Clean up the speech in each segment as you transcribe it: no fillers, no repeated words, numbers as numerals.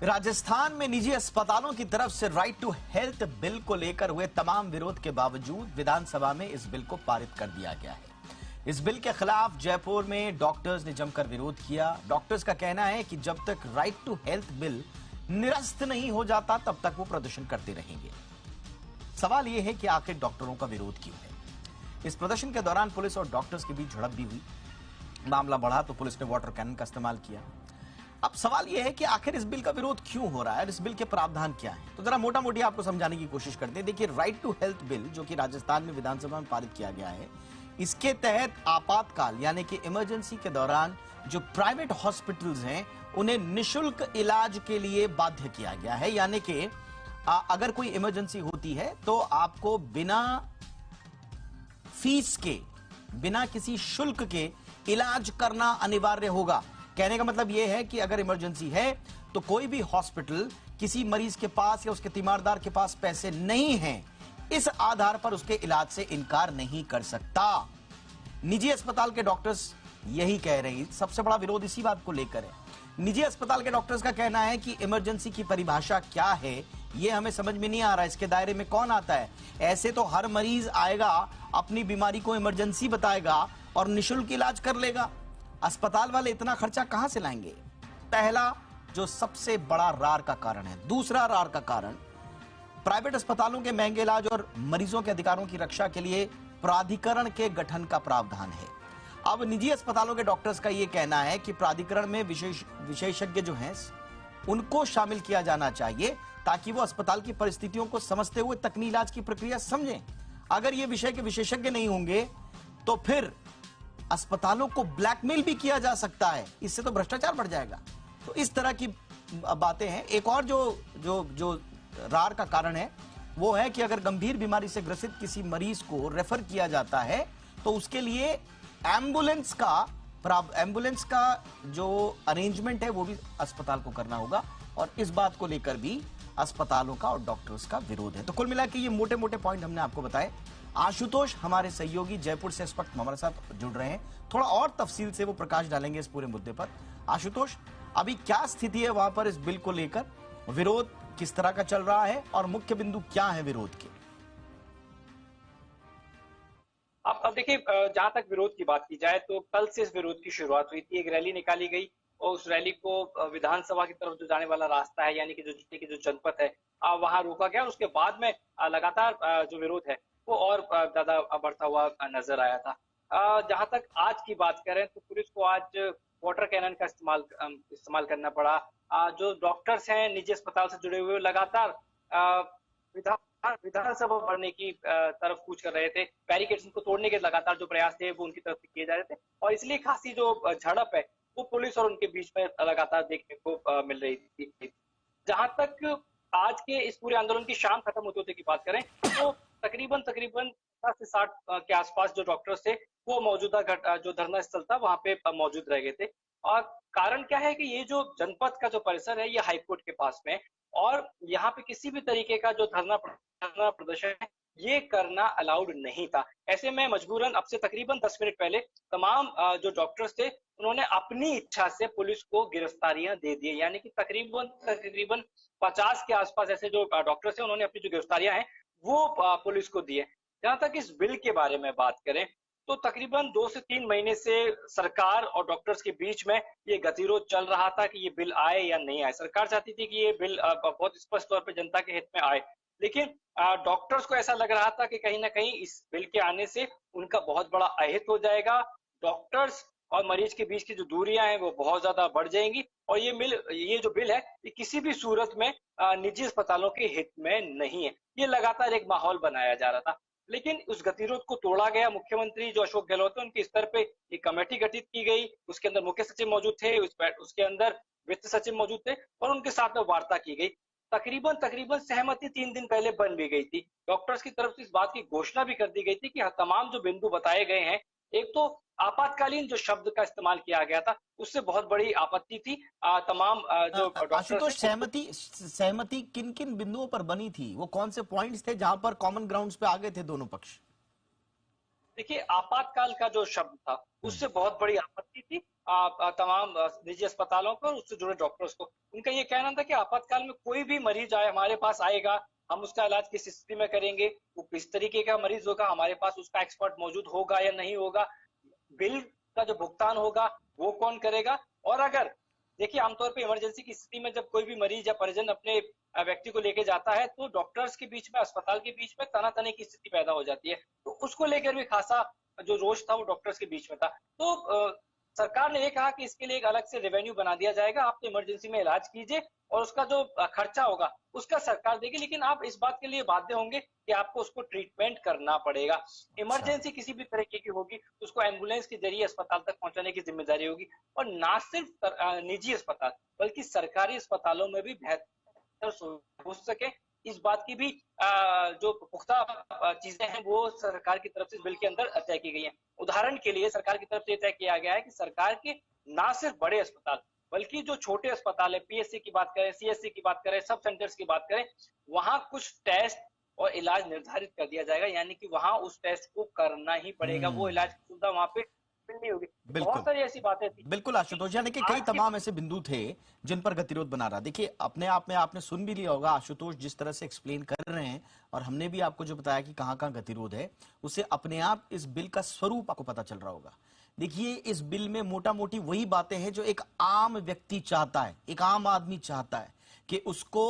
राजस्थान में निजी अस्पतालों की तरफ से राइट टू हेल्थ बिल को लेकर हुए तमाम विरोध के बावजूद विधानसभा में इस बिल को पारित कर दिया गया है। इस बिल के खिलाफ जयपुर में डॉक्टर्स ने जमकर विरोध किया। डॉक्टर्स का कहना है कि जब तक राइट टू हेल्थ बिल निरस्त नहीं हो जाता तब तक वो प्रदर्शन करते रहेंगे। सवाल यह है कि आखिर डॉक्टरों का विरोध क्यों है। इस प्रदर्शन के दौरान पुलिस और डॉक्टर्स के बीच झड़प भी हुई। मामला बढ़ा तो पुलिस ने वाटर कैनन का इस्तेमाल किया। अब सवाल यह है कि आखिर इस बिल का विरोध क्यों हो रहा है और इस बिल के प्रावधान क्या हैं। तो जरा मोटा मोटी आपको समझाने की कोशिश करते हैं। देखिए, राइट टू हेल्थ बिल जो कि राजस्थान में विधानसभा में पारित किया गया है, इसके तहत आपातकाल यानी कि इमरजेंसी के दौरान जो प्राइवेट हॉस्पिटल्स हैं उन्हें निशुल्क इलाज के लिए बाध्य किया गया है। यानी कि अगर कोई इमरजेंसी होती है तो आपको बिना फीस के, बिना किसी शुल्क के इलाज करना अनिवार्य होगा। कहने का मतलब यह है कि अगर इमरजेंसी है तो कोई भी हॉस्पिटल किसी मरीज के पास या उसके तीमारदार के पास पैसे नहीं हैं, इस आधार पर उसके इलाज से इनकार नहीं कर सकता। निजी अस्पताल के डॉक्टर्स यही कह रहे हैं। सबसे बड़ा विरोध इसी बात को लेकर है। निजी अस्पताल के डॉक्टर्स का कहना है कि इमरजेंसी की परिभाषा क्या है यह हमें समझ में नहीं आ रहा। इसके दायरे में कौन आता है? ऐसे तो हर मरीज आएगा, अपनी बीमारी को इमरजेंसी बताएगा और निशुल्क इलाज कर लेगा। अस्पताल वाले इतना खर्चा कहां से लाएंगे? पहला जो सबसे बड़ा रार का कारण है। दूसरा रार का कारण प्राइवेट अस्पतालों के महंगे इलाज और मरीजों के अधिकारों की रक्षा के लिए प्राधिकरण के गठन का प्रावधान है। अब निजी अस्पतालों के डॉक्टर्स का यह कहना है कि प्राधिकरण में विशेषज्ञ जो हैं उनको शामिल किया जाना चाहिए ताकि वो अस्पताल की परिस्थितियों को समझते हुए तकनीकी इलाज की प्रक्रिया समझें। अगर ये विषय के विशेषज्ञ नहीं होंगे तो फिर अस्पतालों को ब्लैकमेल भी किया जा सकता है। इससे तो भ्रष्टाचार बढ़ जाएगा। तो इस तरह की बातें हैं। एक और जो रार का कारण है वो है कि अगर गंभीर बीमारी से ग्रसित किसी मरीज को रेफर किया जाता है तो उसके लिए एम्बुलेंस का जो अरेंजमेंट है वो भी अस्पताल को करना होगा। और इस बात को लेकर भी अस्पतालों का और डॉक्टर्स का विरोध है। तो कुल मिला के ये मोटे मोटे पॉइंट हमने आपको बताए। आशुतोष हमारे सहयोगी जयपुर से इस वक्त हमारे साथ जुड़ रहे हैं। थोड़ा और तफसील से वो प्रकाश डालेंगे इस पूरे मुद्दे पर। आशुतोष, अभी क्या स्थिति है वहां पर इस बिल को लेकर? विरोध किस तरह का चल रहा है और मुख्य बिंदु क्या है विरोध के? अब देखिए, जहां तक विरोध की बात की जाए तो कल से इस विरोध की शुरुआत हुई थी। एक रैली निकाली गई और उस रैली को विधानसभा की तरफ जो जाने वाला रास्ता है यानी कि जो जनपद है वहां रोका गया। उसके बाद में लगातार जो विरोध है वो और ज्यादा बढ़ता हुआ नजर आया था। जहां तक आज की बात करें तो पुलिस को आज वाटर कैनन का इस्तेमाल करना पड़ा। जो डॉक्टर्स हैं निजी अस्पताल से जुड़े हुए लगातार विधानसभा बढ़ने की तरफ कूच कर रहे थे। बैरिकेड्स को तोड़ने के लगातार जो प्रयास थे वो उनकी तरफ से किए जा रहे थे और इसलिए खासी जो झड़प है वो पुलिस और उनके बीच में लगातार देखने को मिल रही थी। जहां तक आज के इस पूरे आंदोलन की शाम खत्म होते की बात करें तो तकरीबन 50 से 60 के आसपास जो डॉक्टर्स थे वो मौजूदा जो धरना स्थल था वहां पे मौजूद रह गए थे। और कारण क्या है कि ये जो जनपद का जो परिसर है ये हाईकोर्ट के पास में और यहाँ पे किसी भी तरीके का जो धरना प्रदर्शन है ये करना अलाउड नहीं था। ऐसे में मजबूरन अब से तकरीबन 10 मिनट पहले तमाम जो डॉक्टर्स थे उन्होंने अपनी इच्छा से पुलिस को गिरफ्तारियां दे दी। यानी कि तकरीबन 50 के आसपास ऐसे जो डॉक्टर्स हैं उन्होंने अपनी जो गिरफ्तारियां हैं वो पुलिस को दी है। जहां तक इस बिल के बारे में बात करें तो तकरीबन 2 से 3 महीने से सरकार और डॉक्टर्स के बीच में ये गतिरोध चल रहा था कि ये बिल आए या नहीं आए। सरकार चाहती थी कि ये बिल बहुत स्पष्ट तौर पर जनता के हित में आए, लेकिन डॉक्टर्स को ऐसा लग रहा था कि कहीं ना कहीं इस बिल के आने से उनका बहुत बड़ा अहित हो जाएगा। डॉक्टर्स और मरीज के बीच की जो दूरियां हैं वो बहुत ज्यादा बढ़ जाएंगी और ये जो बिल है ये किसी भी सूरत में निजी अस्पतालों के हित में नहीं है। ये लगातार एक माहौल बनाया जा रहा था, लेकिन उस गतिरोध को तोड़ा गया। मुख्यमंत्री जो अशोक गहलोत है उनके स्तर पे एक कमेटी गठित की गई। उसके अंदर मुख्य सचिव मौजूद थे, उसके अंदर वित्त सचिव मौजूद थे और उनके साथ में वार्ता की गई। तकरीबन सहमति 3 दिन पहले बन भी गई थी। डॉक्टर्स की तरफ से इस बात की घोषणा भी कर दी गई थी कि तमाम जो बिंदु बताए गए हैं, एक तो आपातकालीन जो शब्द का इस्तेमाल किया गया था उससे बहुत बड़ी आपत्ति थी। तमाम जो आशुतोष, सहमति किन किन बिंदुओं पर बनी थी? वो कौन से पॉइंट्स थे जहां पर कॉमन ग्राउंड्स पे आ गए थे दोनों पक्ष? देखिए, आपातकाल का जो शब्द था, उससे बहुत बड़ी आपत्ति थी तमाम निजी अस्पतालों को और उससे जुड़े डॉक्टर्स को। उनका ये कहना था कि आपातकाल में कोई भी मरीज आए हमारे पास आएगा, हम उसका इलाज किस स्थिति में करेंगे, वो किस तरीके का मरीज होगा, हमारे पास उसका एक्सपर्ट मौजूद होगा या नहीं होगा, बिल का जो भुगतान होगा वो कौन करेगा। और अगर देखिए, आमतौर पे इमरजेंसी की स्थिति में जब कोई भी मरीज या परिजन अपने व्यक्ति को लेके जाता है तो डॉक्टर्स के बीच में, अस्पताल के बीच में तनातनी की स्थिति पैदा हो जाती है। तो उसको लेकर भी खासा जो रोष था वो डॉक्टर्स के बीच में था। तो सरकार ने ये कहा कि इसके लिए एक अलग से रेवेन्यू बना दिया जाएगा, आप तो इमरजेंसी में इलाज कीजिए और उसका जो खर्चा होगा उसका सरकार देगी, लेकिन आप इस बात के लिए बाध्य होंगे कि आपको उसको ट्रीटमेंट करना पड़ेगा। इमरजेंसी किसी भी तरीके की होगी, उसको एम्बुलेंस के जरिए अस्पताल तक पहुंचाने की जिम्मेदारी होगी। और ना सिर्फ निजी अस्पताल बल्कि सरकारी अस्पतालों में भी बेहतर हो सके, इस बात की भी जो पुख्ता चीजें हैं वो सरकार की तरफ से इस बिल के अंदर तय की गई हैं। उदाहरण के लिए सरकार की तरफ से तय किया गया है कि सरकार के ना सिर्फ बड़े अस्पताल बल्कि जो छोटे अस्पताल है, पीएससी की बात करें, सीएससी की बात करें, सब सेंटर्स की बात करें, वहां कुछ टेस्ट और इलाज निर्धारित कर दिया जाएगा, यानी कि वहां उस टेस्ट को करना ही पड़ेगा, वो इलाज की सुविधा वहां पे मिलनी होगी। बहुत सारी ऐसी बातें थी। बिल्कुल आशुतोष, यानी कि कई तमाम ऐसे बिंदु थे जिन पर गतिरोध बना रहा। देखिए, अपने आप में आपने सुन भी लिया होगा आशुतोष जिस तरह से एक्सप्लेन कर रहे हैं, और हमने भी आपको जो बताया कि कहां कहां गतिरोध है, उससे अपने आप इस बिल का स्वरूप आपको पता चल रहा होगा। देखिए, इस बिल में मोटा मोटी वही बातें हैं जो एक आम व्यक्ति चाहता है, एक आम आदमी चाहता है कि उसको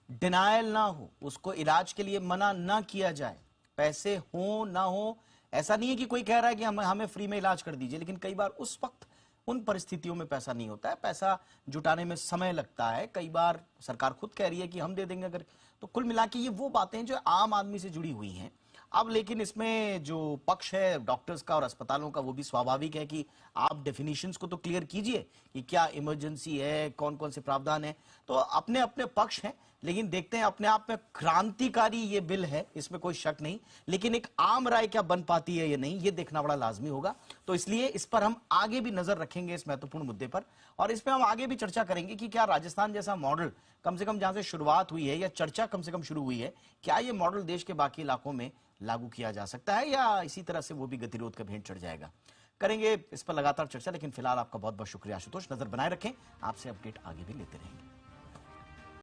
डिनायल ना हो, उसको इलाज के लिए मना ना किया जाए, पैसे हो ना हो। ऐसा नहीं है कि कोई कह रहा है कि हमें फ्री में इलाज कर दीजिए, लेकिन कई बार उस वक्त उन परिस्थितियों में पैसा नहीं होता है, पैसा जुटाने में समय लगता है, कई बार सरकार खुद कह रही है कि हम दे देंगे अगर। तो कुल मिला के ये वो बातें हैं जो आम आदमी से जुड़ी हुई हैं। अब लेकिन इसमें जो पक्ष है डॉक्टर्स का और अस्पतालों का, वो भी स्वाभाविक है कि आप डेफिनेशंस को तो क्लियर कीजिए कि क्या इमरजेंसी है, कौन कौन से प्रावधान है। तो अपने अपने पक्ष हैं, लेकिन देखते हैं, अपने आप में क्रांतिकारी ये बिल है, इसमें कोई शक नहीं, लेकिन एक आम राय क्या बन पाती है या नहीं, ये देखना बड़ा लाजमी होगा। तो इसलिए इस पर हम आगे भी नजर रखेंगे, इस महत्वपूर्ण मुद्दे पर, और इस पर हम आगे भी चर्चा करेंगे कि क्या राजस्थान जैसा मॉडल, कम से कम जहां से शुरुआत हुई है या चर्चा कम से कम शुरू हुई है, क्या ये मॉडल देश के बाकी इलाकों में लागू किया जा सकता है, या इसी तरह से वो भी गतिरोध का भेंट चढ़ जाएगा। करेंगे इस पर लगातार चर्चा, लेकिन फिलहाल आपका बहुत बहुत शुक्रिया आशुतोष। नजर बनाए रखें, आपसे अपडेट आगे भी लेते रहेंगे।